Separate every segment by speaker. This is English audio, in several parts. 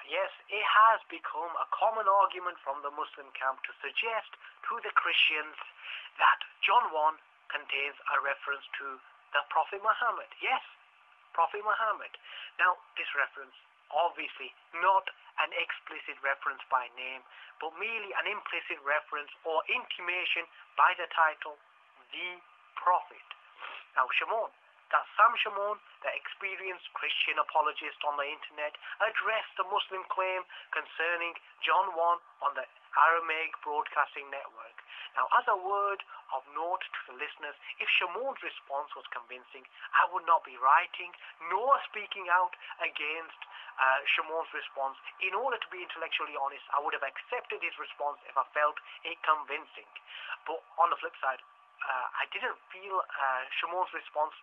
Speaker 1: yes, it has become a common argument from the Muslim camp to suggest to the Christians that John 1 contains a reference to the Prophet Muhammad. Yes, Prophet Muhammad. Now, this reference, obviously not an explicit reference by name, but merely an implicit reference or intimation by the title, the Prophet. Now, Shamoun, that Sam Shamoun, the experienced Christian apologist on the internet, addressed the Muslim claim concerning John 1 on the Aramaic Broadcasting Network. Now, as a word of note to the listeners, if Shamoun's response was convincing, I would not be writing nor speaking out against Shamoun's response. In order to be intellectually honest, I would have accepted his response if I felt it convincing. But on the flip side, I didn't feel Shamoun's response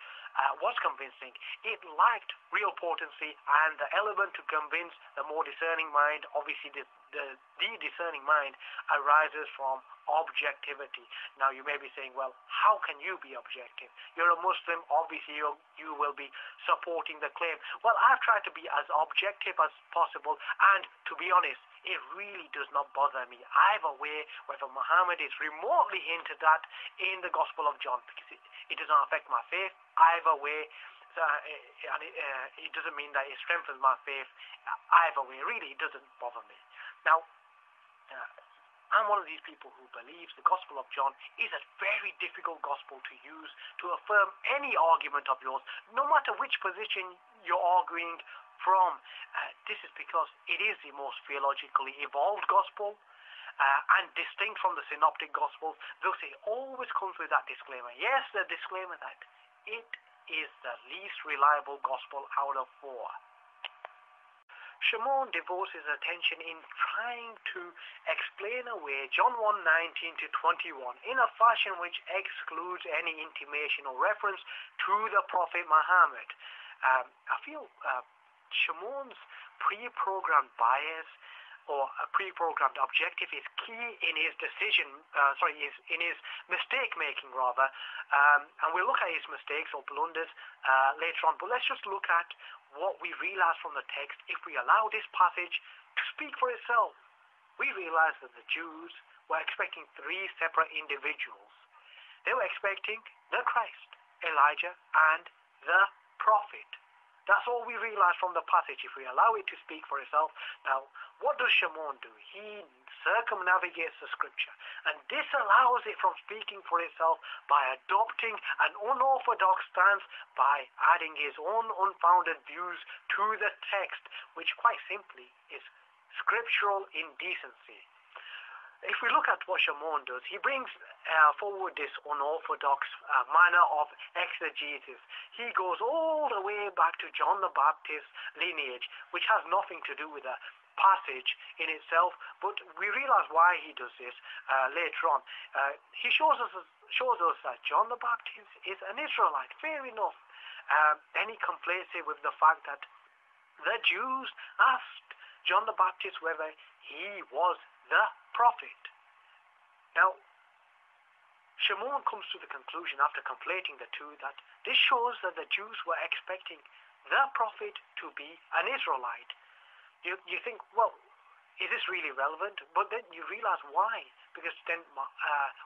Speaker 1: was convincing. It lacked real potency and the element to convince the more discerning mind. Obviously, the discerning mind arises from objectivity. Now, you may be saying, well, how can you be objective? You're a Muslim, obviously you will be supporting the claim. Well, I've tried to be as objective as possible, and to be honest, it really does not bother me either way whether Muhammad is remotely hinted at in the Gospel of John, because it does not affect my faith either way, and it doesn't mean that it strengthens my faith either way. Really, it doesn't bother me. Now, I'm one of these people who believes the Gospel of John is a very difficult gospel to use to affirm any argument of yours, no matter which position you're arguing from. This is because it is the most theologically evolved gospel and distinct from the synoptic gospels. Thus, it always comes with that disclaimer. Yes, the disclaimer that it is the least reliable gospel out of 4. Shamoun devotes his attention in trying to explain away John 1:19 to 21 in a fashion which excludes any intimation or reference to the Prophet Muhammad. I feel Shamoun's pre-programmed bias or a pre-programmed objective is key in his in his mistake making rather, and we'll look at his mistakes or blunders later on. But let's just look at what we realize from the text. If we allow this passage to speak for itself, we realize that the Jews were expecting 3 separate individuals. They were expecting the Christ, Elijah, and the Prophet. That's all we realize from the passage if we allow it to speak for itself. Now, what does Shamoun do? He circumnavigates the scripture and disallows it from speaking for itself by adopting an unorthodox stance, by adding his own unfounded views to the text, which quite simply is scriptural indecency. If we look at what Shamoun does, he brings forward this unorthodox manner of exegesis. He goes all the way back to John the Baptist's lineage, which has nothing to do with the passage in itself, but we realize why he does this later on. He shows us that John the Baptist is an Israelite. Fair enough. Then he conflates it with the fact that the Jews asked John the Baptist whether he was the prophet. Now, Shamoun comes to the conclusion after conflating the two that this shows that the Jews were expecting the prophet to be an Israelite. You think, well, is this really relevant? But then you realize why. Because then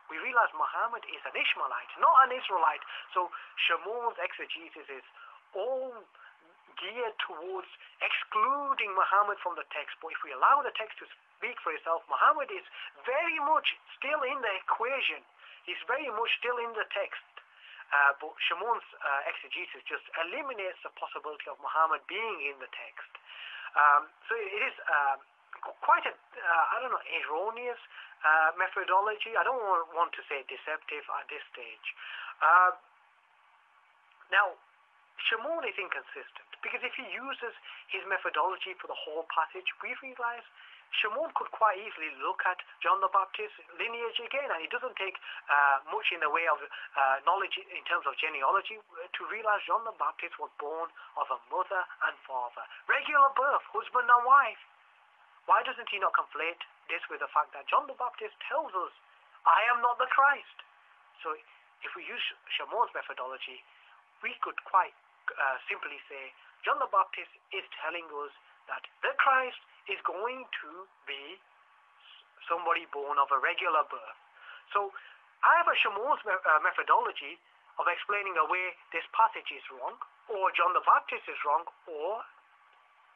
Speaker 1: we realize Muhammad is an Ishmaelite, not an Israelite. So Shamoun's exegesis is all geared towards excluding Muhammad from the text. But if we allow the text to speak for itself, Muhammad is very much still in the equation. He's very much still in the text. But Shamoun's exegesis just eliminates the possibility of Muhammad being in the text. So it is quite a, erroneous methodology. I don't want to say deceptive at this stage. Now, Shamoun is inconsistent, because if he uses his methodology for the whole passage, we realize Shamoun could quite easily look at John the Baptist's lineage again, and he doesn't take much in the way of knowledge in terms of genealogy to realize John the Baptist was born of a mother and father. Regular birth, husband and wife. Why doesn't he not conflate this with the fact that John the Baptist tells us, I am not the Christ? So if we use Shamoun's methodology, we could quite simply say John the Baptist is telling us that the Christ Christ is going to be somebody born of a regular birth. So either Shamoun's methodology of explaining away this passage is wrong, or John the Baptist is wrong, or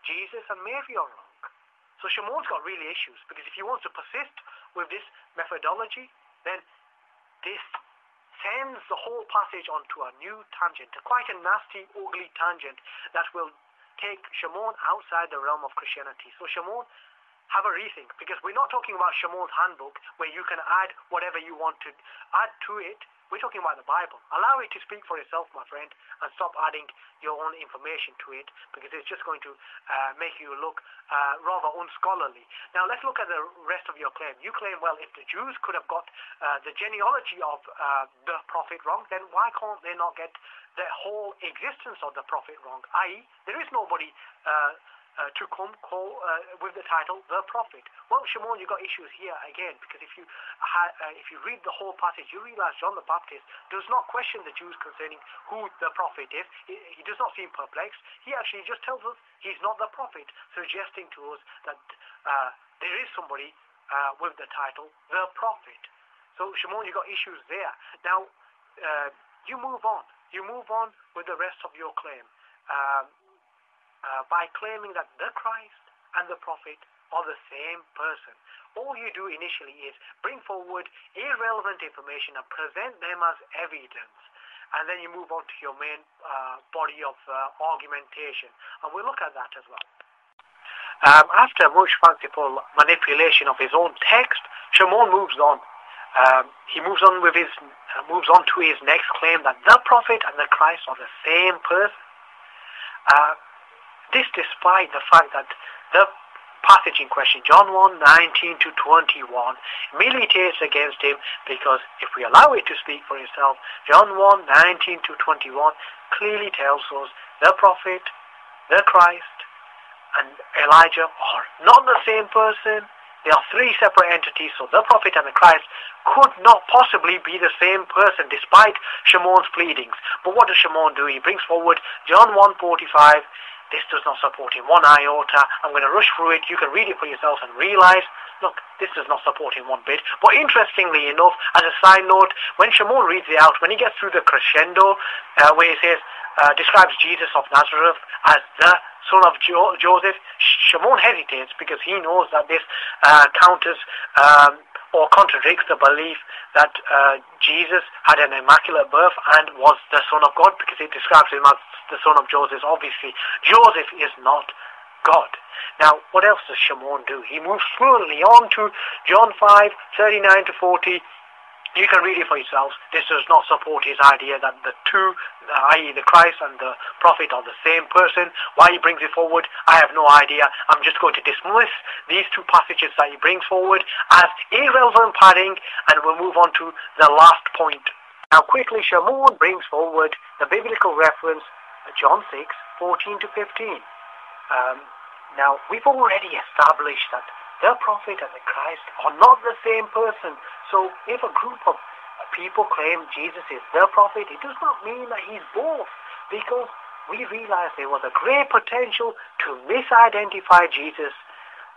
Speaker 1: Jesus and Mary are wrong. So Shamoun's got really issues, because if he wants to persist with this methodology, then this sends the whole passage onto a new tangent, quite a nasty, ugly tangent that will take Shamoun outside the realm of Christianity. So Shamoun, have a rethink, because we're not talking about Shamoun's handbook where you can add whatever you want to add to it. We're talking about the Bible. Allow it to speak for itself, my friend, and stop adding your own information to it, because it's just going to make you look rather unscholarly. Now let's look at the rest of your claim. You claim, well, if the Jews could have got the genealogy of the prophet wrong, then why can't they not get the whole existence of the prophet wrong? I.e., there is nobody to come with the title the prophet. Well, Shamoun, you got issues here again, because if you read the whole passage, you realize John the Baptist does not question the Jews concerning who the prophet is. He does not seem perplexed. He actually just tells us he's not the prophet, suggesting to us that there is somebody with the title the prophet. So Shamoun, you got issues there. Now you move on. You move on with the rest of your claim. By claiming that the Christ and the prophet are the same person. All you do initially is bring forward irrelevant information and present them as evidence. And then you move on to your main body of argumentation. And we'll look at that as well. After much fanciful manipulation of his own text, Shamoun moves on. He moves on to his next claim that the prophet and the Christ are the same person. This despite the fact that the passage in question, John 1:19 to 21, militates against him, because if we allow it to speak for itself, John 1:19 to 21 clearly tells us the prophet, the Christ, and Elijah are not the same person. They are three separate entities, so the prophet and the Christ could not possibly be the same person despite Shamoun's pleadings. But what does Shamoun do? He brings forward John 1:45. This does not support him one iota. I'm going to rush through it. You can read it for yourself and realize, look, this does not support him one bit. But interestingly enough, as a side note, when Shamoun reads it out, when he gets through the crescendo, where he says, describes Jesus of Nazareth as the son of Joseph, Shamoun hesitates, because he knows that this counters or contradicts the belief that Jesus had an immaculate birth and was the Son of God, because it describes him as the son of Joseph. Obviously, Joseph is not God. Now, what else does Shamoun do? He moves fluently on to John 5:39 to 40. You can read it for yourselves. This does not support his idea that the two, i.e. the Christ and the prophet, are the same person. Why he brings it forward, I have no idea. I'm just going to dismiss these two passages that he brings forward as irrelevant padding, and we'll move on to the last point. Now quickly, Shamoun brings forward the biblical reference, John 6:14 to 15. Now, we've already established that the prophet and the Christ are not the same person. So if a group of people claim Jesus is the prophet, it does not mean that he's both, because we realize there was a great potential to misidentify Jesus,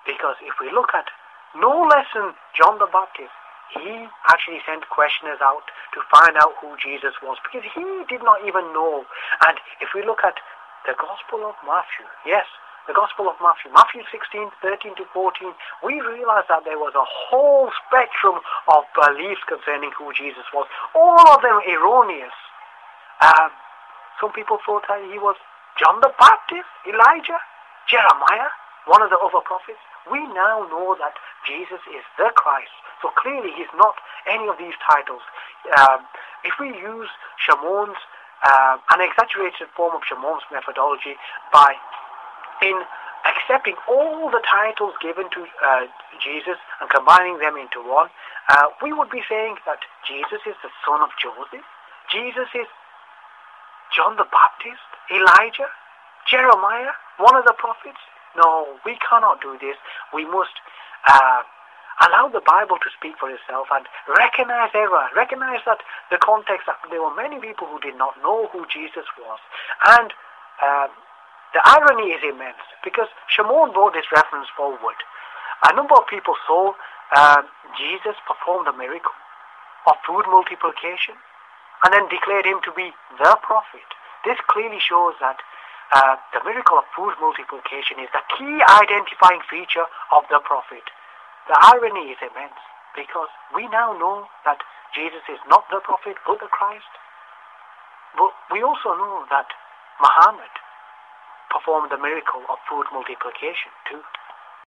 Speaker 1: because if we look at no less than John the Baptist, he actually sent questioners out to find out who Jesus was, because he did not even know. And if we look at the Gospel of Matthew, yes, the Gospel of Matthew, Matthew 16:13 to 14, we realize that there was a whole spectrum of beliefs concerning who Jesus was, all of them erroneous. Some people thought that he was John the Baptist, Elijah, Jeremiah, one of the other prophets. We now know that Jesus is the Christ, so clearly he's not any of these titles. If we use Shamoun's, an exaggerated form of Shamoun's methodology in accepting all the titles given to Jesus and combining them into one, we would be saying that Jesus is the son of Joseph, Jesus is John the Baptist, Elijah, Jeremiah, one of the prophets. No, we cannot do this. We must allow the Bible to speak for itself and recognize error, recognize that the context, that there were many people who did not know who Jesus was, and The irony is immense because Shamoun brought this reference forward. A number of people saw Jesus perform the miracle of food multiplication and then declared him to be the prophet. This clearly shows that the miracle of food multiplication is the key identifying feature of the prophet. The irony is immense because we now know that Jesus is not the prophet but the Christ. But we also know that Muhammad performed the miracle of food multiplication too.